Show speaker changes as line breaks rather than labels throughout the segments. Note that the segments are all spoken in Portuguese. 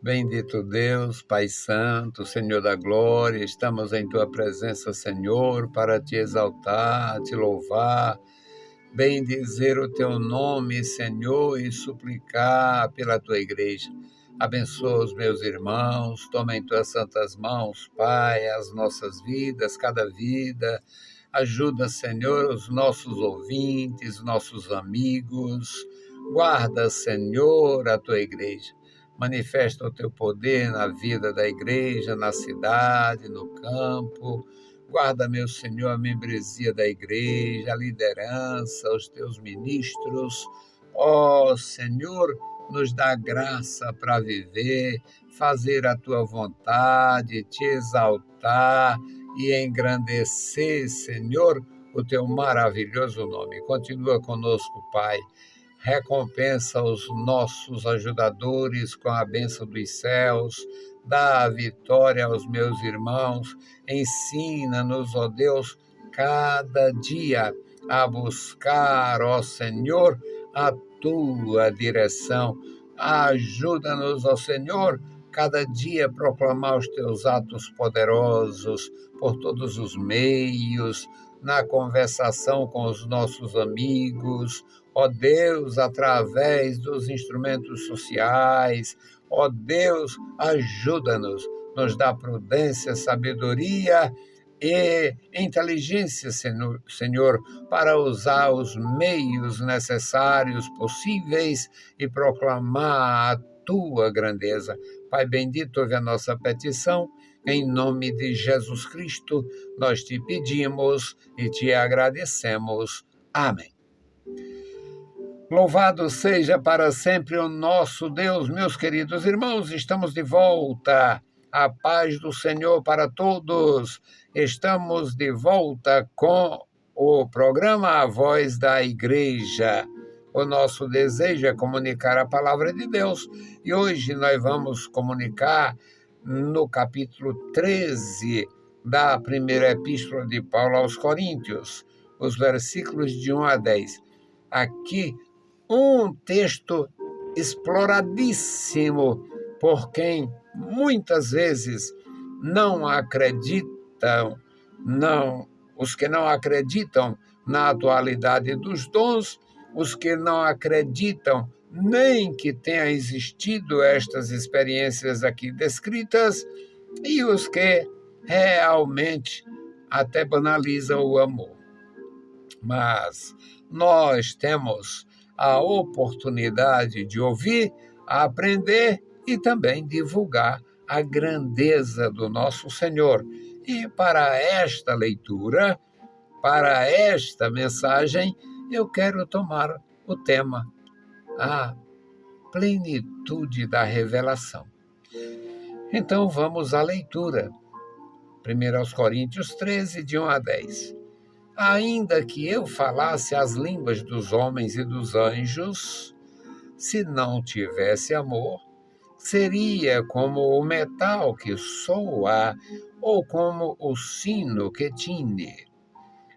Bendito Deus, Pai Santo, Senhor da Glória, estamos em Tua presença, Senhor, para Te exaltar, Te louvar, bendizer o Teu nome, Senhor, e suplicar pela Tua igreja. Abençoa os meus irmãos, toma em Tuas santas mãos, Pai, as nossas vidas, cada vida. Ajuda, Senhor, os nossos ouvintes, nossos amigos. Guarda, Senhor, a Tua igreja. Manifesta o Teu poder na vida da igreja, na cidade, no campo. Guarda, meu Senhor, a membresia da igreja, a liderança, os Teus ministros. Ó Senhor, nos dá graça para viver, fazer a Tua vontade, Te exaltar e engrandecer, Senhor, o Teu maravilhoso nome. Continua conosco, Pai. Recompensa os nossos ajudadores com a bênção dos céus, dá a vitória aos meus irmãos, ensina-nos, ó Deus, cada dia a buscar, ó Senhor, a Tua direção. Ajuda-nos, ó Senhor, cada dia a proclamar os Teus atos poderosos por todos os meios, na conversação com os nossos amigos, ó Deus, através dos instrumentos sociais. Ó Deus, ajuda-nos, nos dá prudência, sabedoria e inteligência, Senhor, para usar os meios necessários, possíveis, e proclamar a Tua grandeza. Pai bendito, ouve a nossa petição. Em nome de Jesus Cristo, nós te pedimos e te agradecemos. Amém. Louvado seja para sempre o nosso Deus, meus queridos irmãos, estamos de volta. A paz do Senhor para todos. Estamos de volta com o programa A Voz da Igreja. O nosso desejo é comunicar a palavra de Deus e hoje nós vamos comunicar no capítulo 13 da primeira epístola de Paulo aos Coríntios, os versículos de 1 a 10. Aqui, um texto exploradíssimo por quem muitas vezes não acreditam, os que não acreditam na atualidade dos dons, os que não acreditam nem que tenha existido estas experiências aqui descritas, e os que realmente até banalizam o amor. Mas nós temos a oportunidade de ouvir, aprender e também divulgar a grandeza do nosso Senhor. E para esta leitura, para esta mensagem, eu quero tomar o tema, a plenitude da revelação. Então vamos à leitura. 1 Coríntios 13, de 1 a 10. Ainda que eu falasse as línguas dos homens e dos anjos, se não tivesse amor, seria como o metal que soa ou como o sino que tine.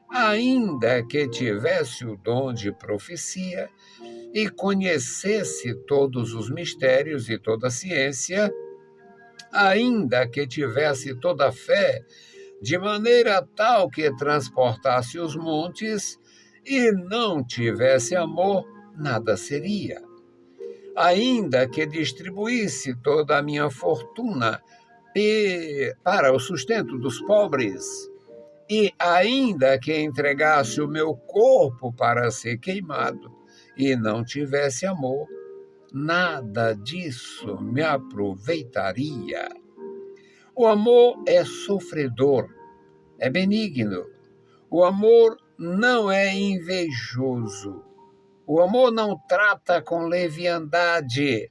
Ainda que tivesse o dom de profecia e conhecesse todos os mistérios e toda a ciência, ainda que tivesse toda a fé, de maneira tal que transportasse os montes, e não tivesse amor, nada seria. Ainda que distribuísse toda a minha fortuna para o sustento dos pobres, e ainda que entregasse o meu corpo para ser queimado, e não tivesse amor, nada disso me aproveitaria. O amor é sofredor, é benigno. O amor não é invejoso. O amor não trata com leviandade.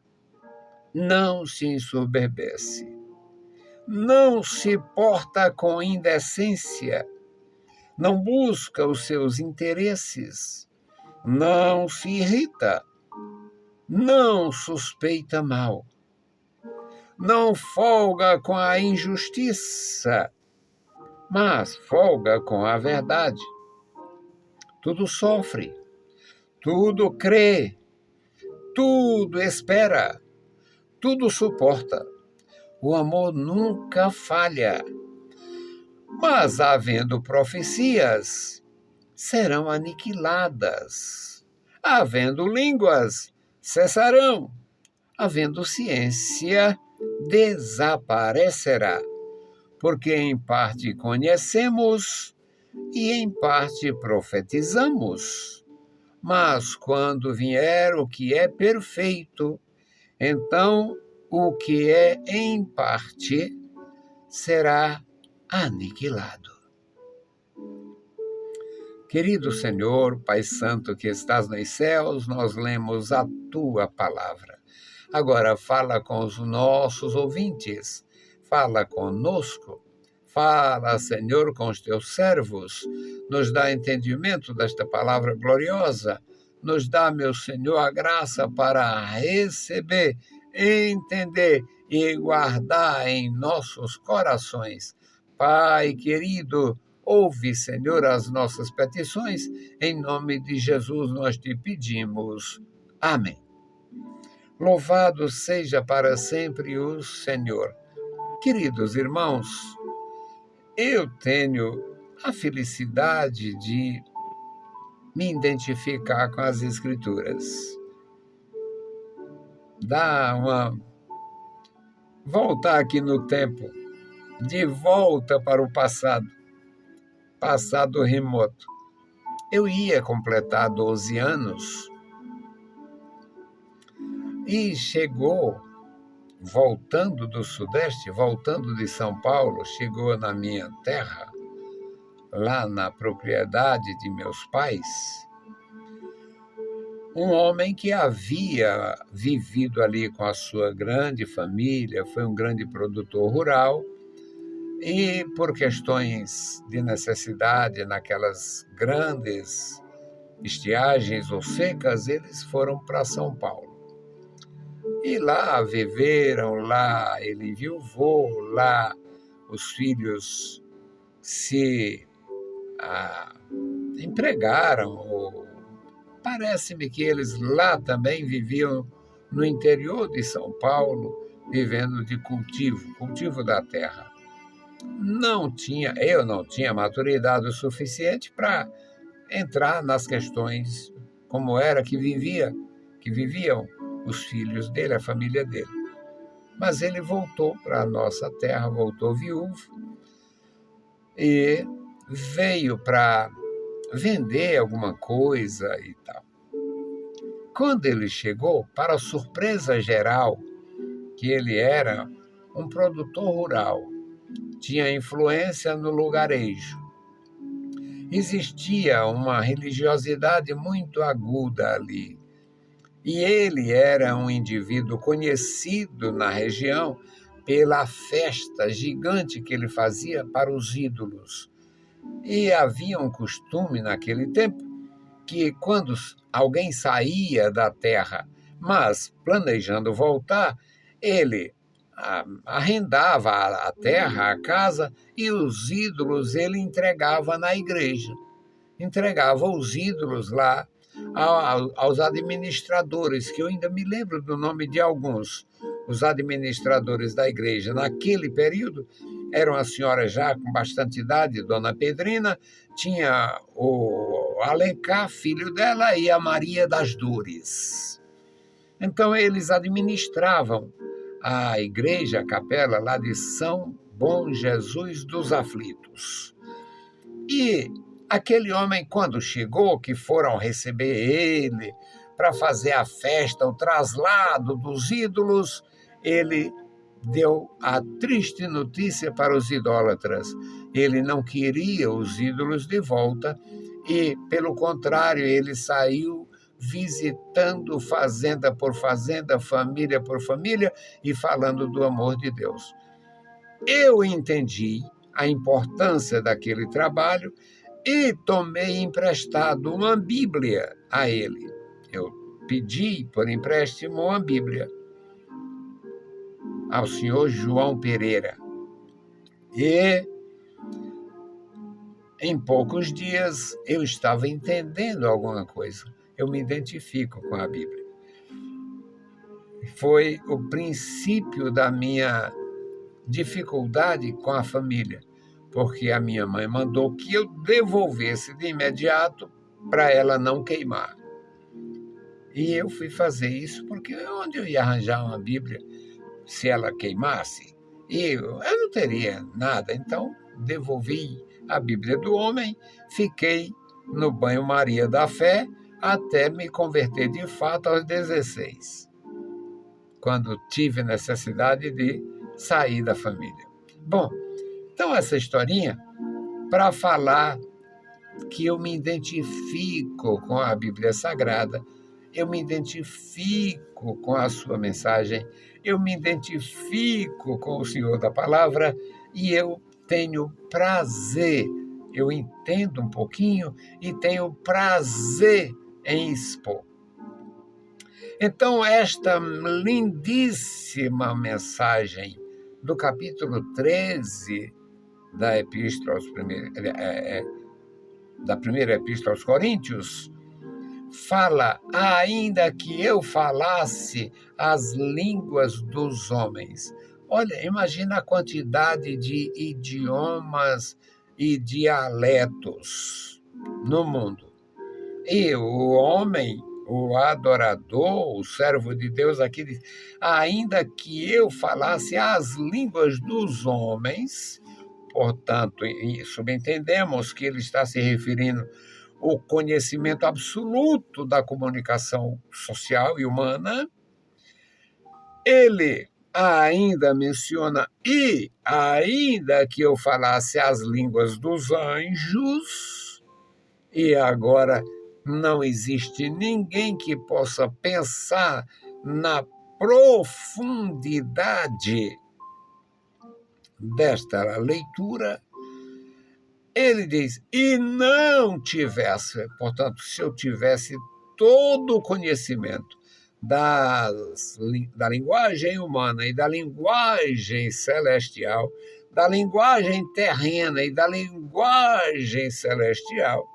Não se ensoberbece. Não se porta com indecência. Não busca os seus interesses. Não se irrita. Não suspeita mal. Não folga com a injustiça, mas folga com a verdade. Tudo sofre, tudo crê, tudo espera, tudo suporta. O amor nunca falha. Mas, havendo profecias, serão aniquiladas. Havendo línguas, cessarão. Havendo ciência, desaparecerá. Porque em parte conhecemos e em parte profetizamos. Mas quando vier o que é perfeito, então o que é em parte será aniquilado. Querido Senhor, Pai Santo que estás nos céus, nós lemos a tua palavra. Agora fala com os nossos ouvintes, fala conosco, fala, Senhor, com os teus servos, nos dá entendimento desta palavra gloriosa, nos dá, meu Senhor, a graça para receber, entender e guardar em nossos corações. Pai querido, ouve, Senhor, as nossas petições, em nome de Jesus nós te pedimos. Amém. Louvado seja para sempre o Senhor. Queridos irmãos, eu tenho a felicidade de me identificar com as Escrituras. Voltar aqui no tempo, de volta para o passado remoto. Eu ia completar 12 anos e chegou, voltando do Sudeste, voltando de São Paulo, chegou na minha terra, lá na propriedade de meus pais, um homem que havia vivido ali com a sua grande família, foi um grande produtor rural, e por questões de necessidade, naquelas grandes estiagens ou secas, eles foram para São Paulo. E lá viveram, lá ele enviuvou, lá os filhos se empregaram. Parece-me que eles lá também viviam no interior de São Paulo, vivendo de cultivo da terra. Eu não tinha maturidade o suficiente para entrar nas questões como era que viviam os filhos dele, a família dele. Mas ele voltou para a nossa terra, voltou viúvo e veio para vender alguma coisa e tal. Quando ele chegou, para a surpresa geral, que ele era um produtor rural, tinha influência no lugarejo. Existia uma religiosidade muito aguda ali. E ele era um indivíduo conhecido na região pela festa gigante que ele fazia para os ídolos. E havia um costume naquele tempo que quando alguém saía da terra, mas planejando voltar, ele arrendava a terra, a casa, e os ídolos ele entregava na igreja. Entregava os ídolos lá aos administradores, que eu ainda me lembro do nome de alguns. Os administradores da igreja, naquele período, eram a senhora já com bastante idade, Dona Pedrina, tinha o Alencar, filho dela, e a Maria das Dores. Então, eles administravam a igreja, a capela lá de São Bom Jesus dos Aflitos. E aquele homem, quando chegou, que foram receber ele para fazer a festa, o traslado dos ídolos, ele deu a triste notícia para os idólatras. Ele não queria os ídolos de volta e, pelo contrário, ele saiu visitando fazenda por fazenda, família por família e falando do amor de Deus. Eu entendi a importância daquele trabalho e tomei emprestado uma Bíblia a ele. Eu pedi por empréstimo uma Bíblia ao senhor João Pereira. E em poucos dias eu estava entendendo alguma coisa. Eu me identifico com a Bíblia. foi o princípio da minha dificuldade com a família, porque a minha mãe mandou que eu devolvesse de imediato para ela não queimar. E eu fui fazer isso porque onde eu ia arranjar uma Bíblia se ela queimasse? Eu não teria nada, então devolvi a Bíblia do homem, fiquei no banho-maria da fé até me converter de fato aos 16, quando tive necessidade de sair da família. Bom, então essa historinha para falar que eu me identifico com a Bíblia Sagrada, eu me identifico com a sua mensagem, eu me identifico com o Senhor da Palavra e eu tenho prazer, eu entendo um pouquinho e tenho prazer em expor. Então, esta lindíssima mensagem do capítulo 13 da da primeira epístola aos Coríntios, fala, ainda que eu falasse as línguas dos homens. Olha, imagina a quantidade de idiomas e dialetos no mundo. E o homem, o adorador, o servo de Deus aqui diz, ainda que eu falasse as línguas dos homens, portanto, subentendemos que ele está se referindo ao conhecimento absoluto da comunicação social e humana. Ele ainda menciona, e ainda que eu falasse as línguas dos anjos, e agora não existe ninguém que possa pensar na profundidade desta leitura. Ele diz, e não tivesse, portanto, se eu tivesse todo o conhecimento da linguagem humana e da linguagem celestial, da linguagem terrena e da linguagem celestial,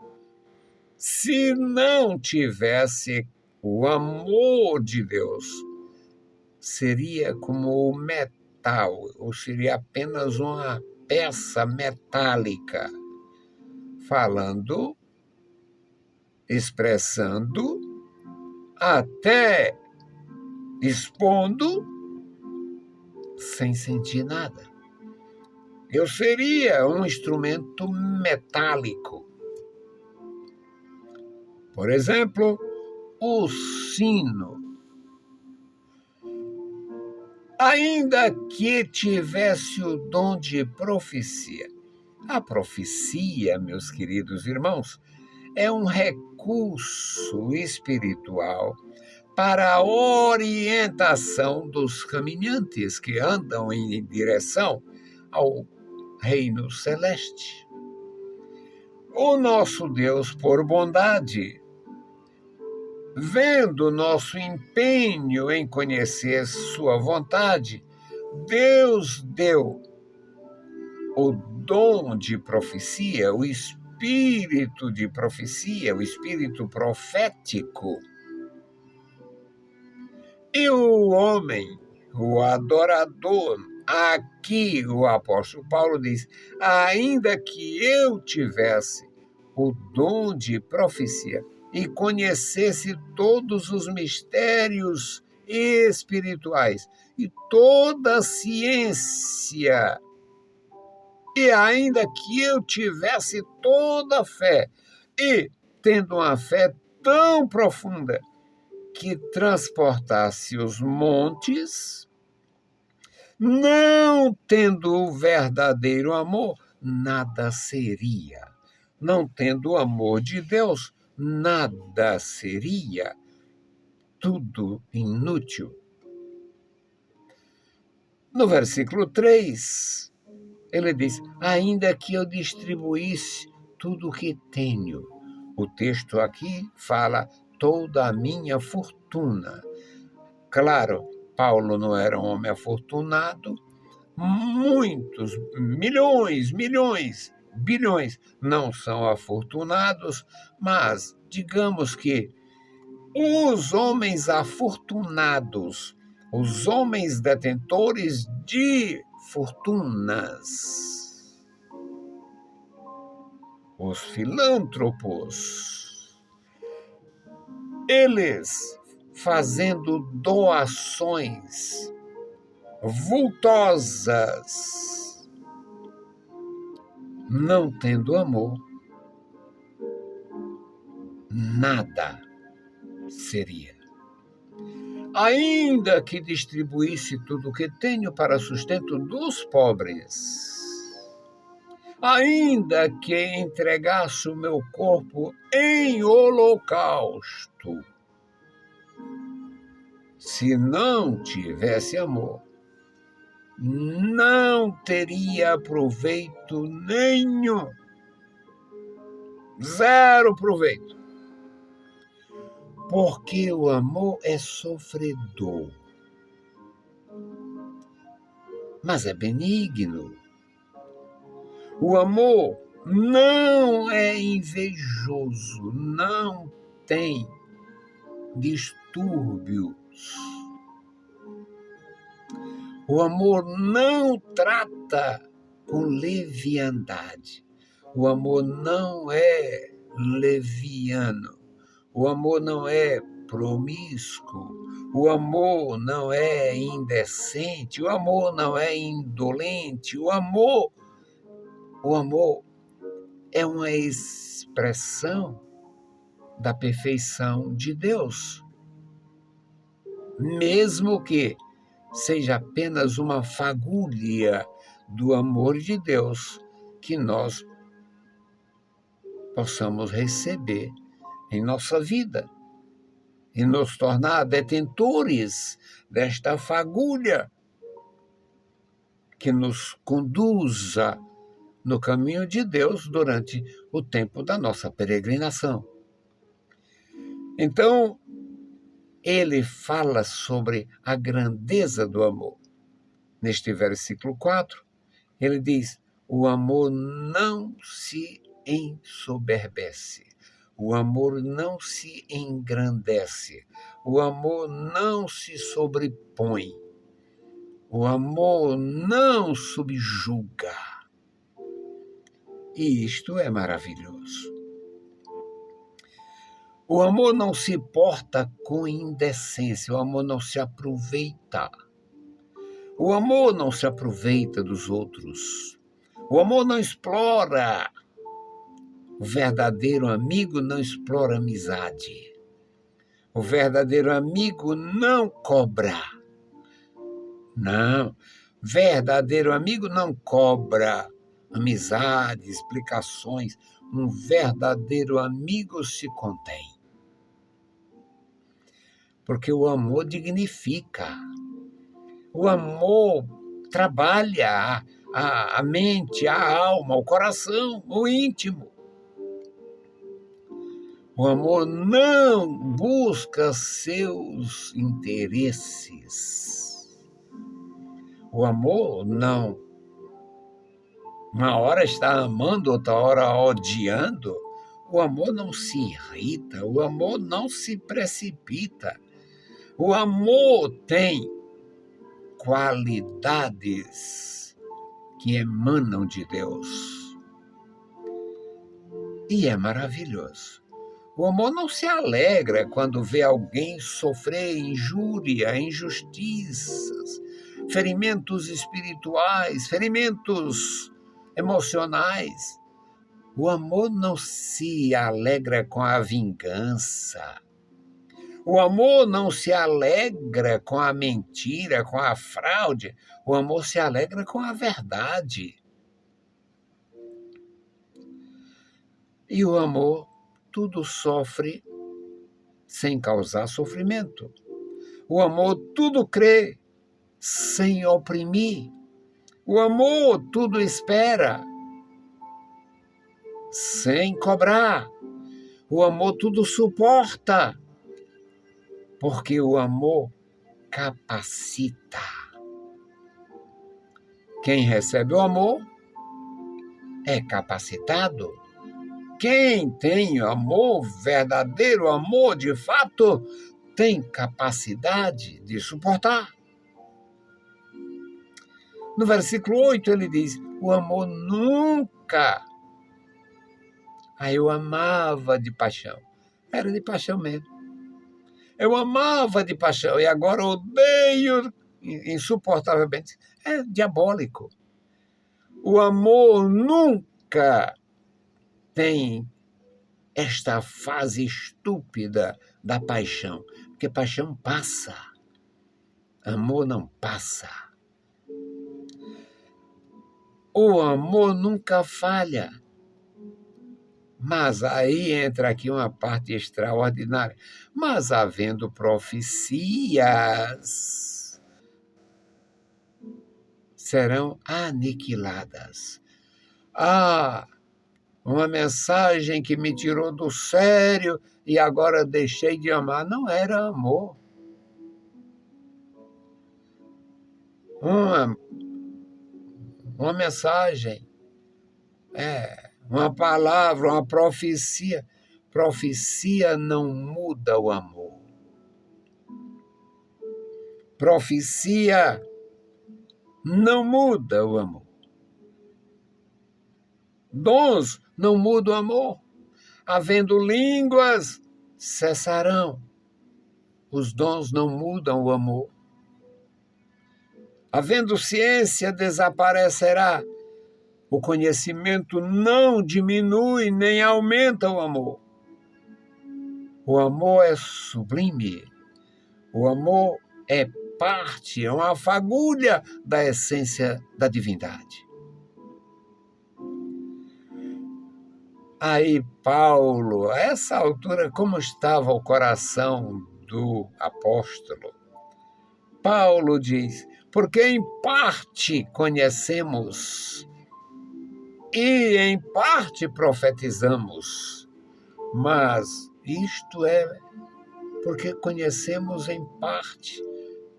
se não tivesse o amor de Deus, seria como o metal, ou seria apenas uma peça metálica, falando, expressando, até expondo, sem sentir nada. Eu seria um instrumento metálico. Por exemplo, o sino. Ainda que tivesse o dom de profecia. A profecia, meus queridos irmãos, é um recurso espiritual para a orientação dos caminhantes que andam em direção ao reino celeste. O nosso Deus, por bondade, vendo nosso empenho em conhecer sua vontade, Deus deu o dom de profecia, o espírito de profecia, o espírito profético. E o homem, o adorador, aqui o apóstolo Paulo diz, ainda que eu tivesse o dom de profecia e conhecesse todos os mistérios espirituais e toda a ciência, e ainda que eu tivesse toda a fé, e tendo uma fé tão profunda que transportasse os montes, não tendo o verdadeiro amor, nada seria. Não tendo o amor de Deus, nada seria. Tudo inútil. No versículo 3, ele diz, ainda que eu distribuísse tudo o que tenho. O texto aqui fala toda a minha fortuna. Claro, Paulo não era um homem afortunado, muitos, milhões, bilhões não são afortunados, mas digamos que os homens afortunados os homens detentores de fortunas, os filântropos, eles fazendo doações vultosas, não tendo amor, nada seria. Ainda que distribuísse tudo o que tenho para sustento dos pobres, ainda que entregasse o meu corpo em holocausto, se não tivesse amor, não teria proveito nenhum. Zero proveito. Porque o amor é sofredor, mas é benigno. O amor não é invejoso, não tem distúrbios. O amor não trata com leviandade. O amor não é leviano. O amor não é promíscuo. O amor não é indecente. O amor não é indolente. O amor é uma expressão da perfeição de Deus. Mesmo que seja apenas uma fagulha do amor de Deus que nós possamos receber em nossa vida e nos tornar detentores desta fagulha que nos conduza no caminho de Deus durante o tempo da nossa peregrinação. Então, ele fala sobre a grandeza do amor. Neste versículo 4, ele diz: o amor não se ensoberbece, o amor não se engrandece, o amor não se sobrepõe, o amor não subjuga. E isto é maravilhoso. O amor não se porta com indecência, o amor não se aproveita. O amor não se aproveita dos outros. O amor não explora. O verdadeiro amigo não explora amizade. O verdadeiro amigo não cobra. Não. Verdadeiro amigo não cobra amizade, explicações. Um verdadeiro amigo se contém. Porque o amor dignifica. O amor trabalha a mente, a alma, o coração, o íntimo. O amor não busca seus interesses. O amor não. Uma hora está amando, outra hora odiando. O amor não se irrita, o amor não se precipita. O amor tem qualidades que emanam de Deus. E é maravilhoso. O amor não se alegra quando vê alguém sofrer injúria, injustiças, ferimentos espirituais, ferimentos emocionais. O amor não se alegra com a vingança. O amor não se alegra com a mentira, com a fraude. O amor se alegra com a verdade. E o amor tudo sofre sem causar sofrimento. O amor tudo crê sem oprimir. O amor tudo espera sem cobrar. O amor tudo suporta. Porque o amor capacita. Quem recebe o amor é capacitado. Quem tem amor, verdadeiro amor de fato, tem capacidade de suportar. No versículo 8 ele diz, o amor nunca. Aí eu amava de paixão. Era de paixão mesmo. Eu amava de paixão e agora odeio insuportavelmente. É diabólico. O amor nunca tem esta fase estúpida da paixão, porque paixão passa, amor não passa. O amor nunca falha. Mas aí entra aqui uma parte extraordinária. Mas havendo profecias, serão aniquiladas. Ah, uma mensagem que me tirou do sério e agora deixei de amar. Não era amor. Uma mensagem, uma palavra, uma profecia. Profecia não muda o amor. Profecia não muda o amor. Dons não mudam o amor. Havendo línguas, cessarão. Os dons não mudam o amor. Havendo ciência, desaparecerá. O conhecimento não diminui nem aumenta o amor. O amor é sublime. O amor é parte, é uma fagulha da essência da divindade. Aí, Paulo, a essa altura, como estava o coração do apóstolo? Paulo diz, porque em parte conhecemos e em parte profetizamos, mas isto é porque conhecemos em parte,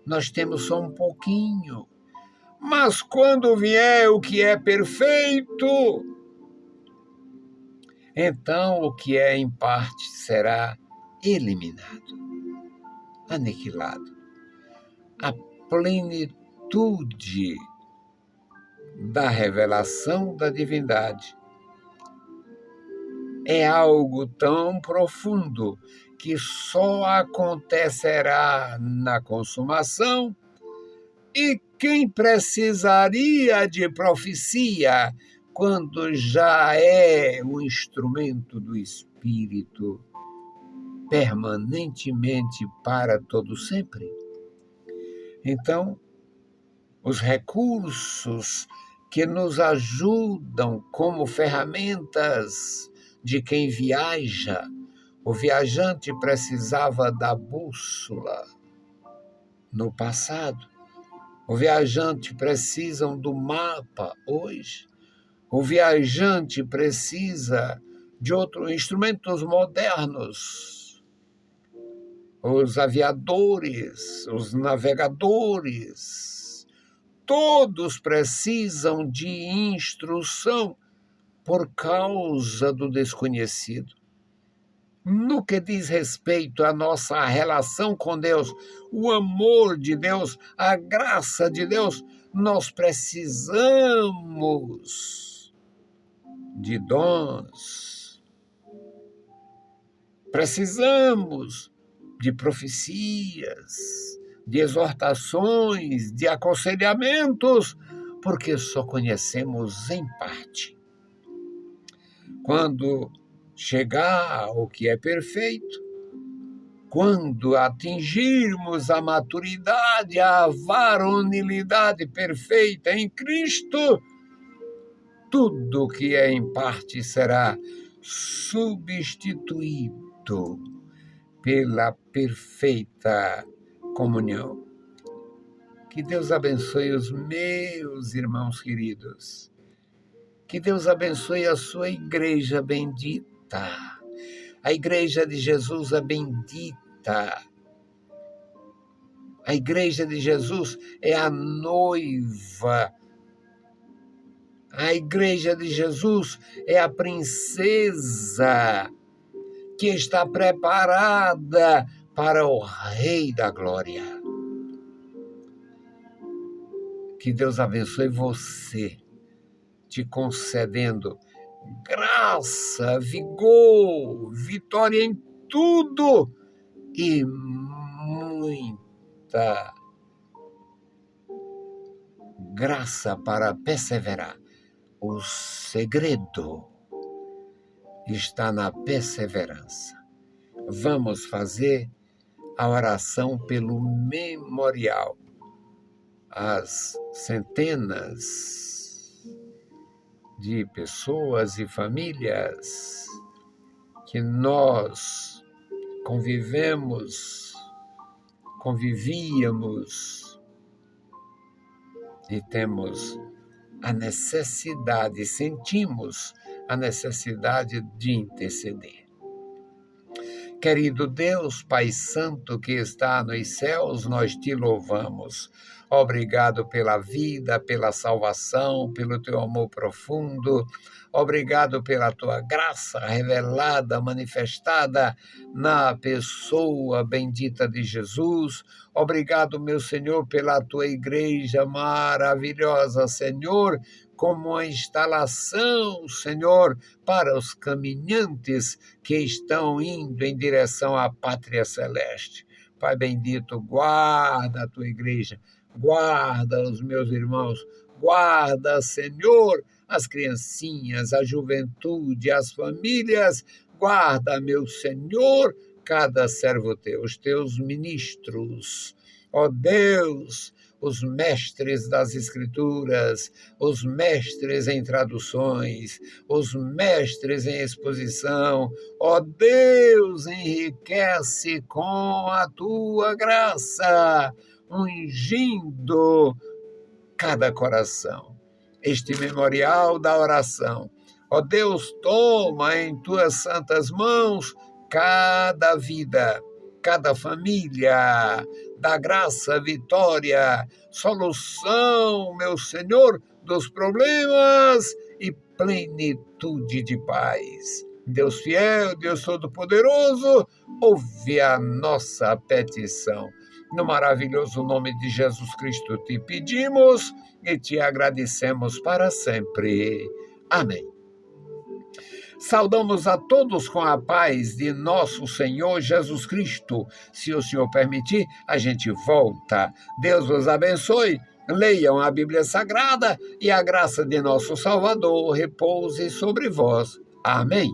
nós temos só um pouquinho. Mas quando vier o que é perfeito, então o que é em parte será eliminado, aniquilado. A plenitude da revelação da divindade é algo tão profundo que só acontecerá na consumação, e quem precisaria de profecia quando já é um instrumento do Espírito permanentemente para todo sempre? Então, os recursos que nos ajudam como ferramentas de quem viaja. O viajante precisava da bússola no passado. O viajante precisa do mapa hoje. O viajante precisa de outros instrumentos modernos. Os aviadores, os navegadores, todos precisam de instrução por causa do desconhecido. No que diz respeito à nossa relação com Deus, o amor de Deus, a graça de Deus, nós precisamos de dons, precisamos de profecias, de exortações, de aconselhamentos, porque só conhecemos em parte. Quando chegar o que é perfeito, quando atingirmos a maturidade, a varonilidade perfeita em Cristo, tudo que é em parte será substituído pela perfeita comunhão. Que Deus abençoe os meus irmãos queridos. Que Deus abençoe a sua igreja bendita. A igreja de Jesus é bendita. A igreja de Jesus é a noiva. A igreja de Jesus é a princesa que está preparada para o Rei da Glória. Que Deus abençoe você, te concedendo graça, vigor, vitória em tudo e muita graça para perseverar. O segredo está na perseverança. Vamos fazer a oração pelo memorial. As centenas de pessoas e famílias que nós convivíamos e temos a necessidade, sentimos a necessidade de interceder. Querido Deus, Pai Santo que está nos céus, nós te louvamos. Obrigado pela vida, pela salvação, pelo teu amor profundo. Obrigado pela tua graça revelada, manifestada na pessoa bendita de Jesus. Obrigado, meu Senhor, pela tua igreja maravilhosa, Senhor, como uma instalação, Senhor, para os caminhantes que estão indo em direção à pátria celeste. Pai bendito, guarda a tua igreja, guarda os meus irmãos, guarda, Senhor, as criancinhas, a juventude, as famílias, guarda, meu Senhor, cada servo teu, os teus ministros, ó Deus, os mestres das Escrituras, os mestres em traduções, os mestres em exposição. Ó Deus, enriquece com a tua graça, ungindo cada coração. Este memorial da oração. Ó Deus, toma em tuas santas mãos cada vida, cada família, dá graça, vitória, solução, meu Senhor, dos problemas e plenitude de paz. Deus fiel, Deus todo-poderoso, ouve a nossa petição. No maravilhoso nome de Jesus Cristo te pedimos e te agradecemos para sempre. Amém. Saudamos a todos com a paz de nosso Senhor Jesus Cristo. Se o Senhor permitir, a gente volta. Deus vos abençoe. Leiam a Bíblia Sagrada e a graça de nosso Salvador repouse sobre vós. Amém.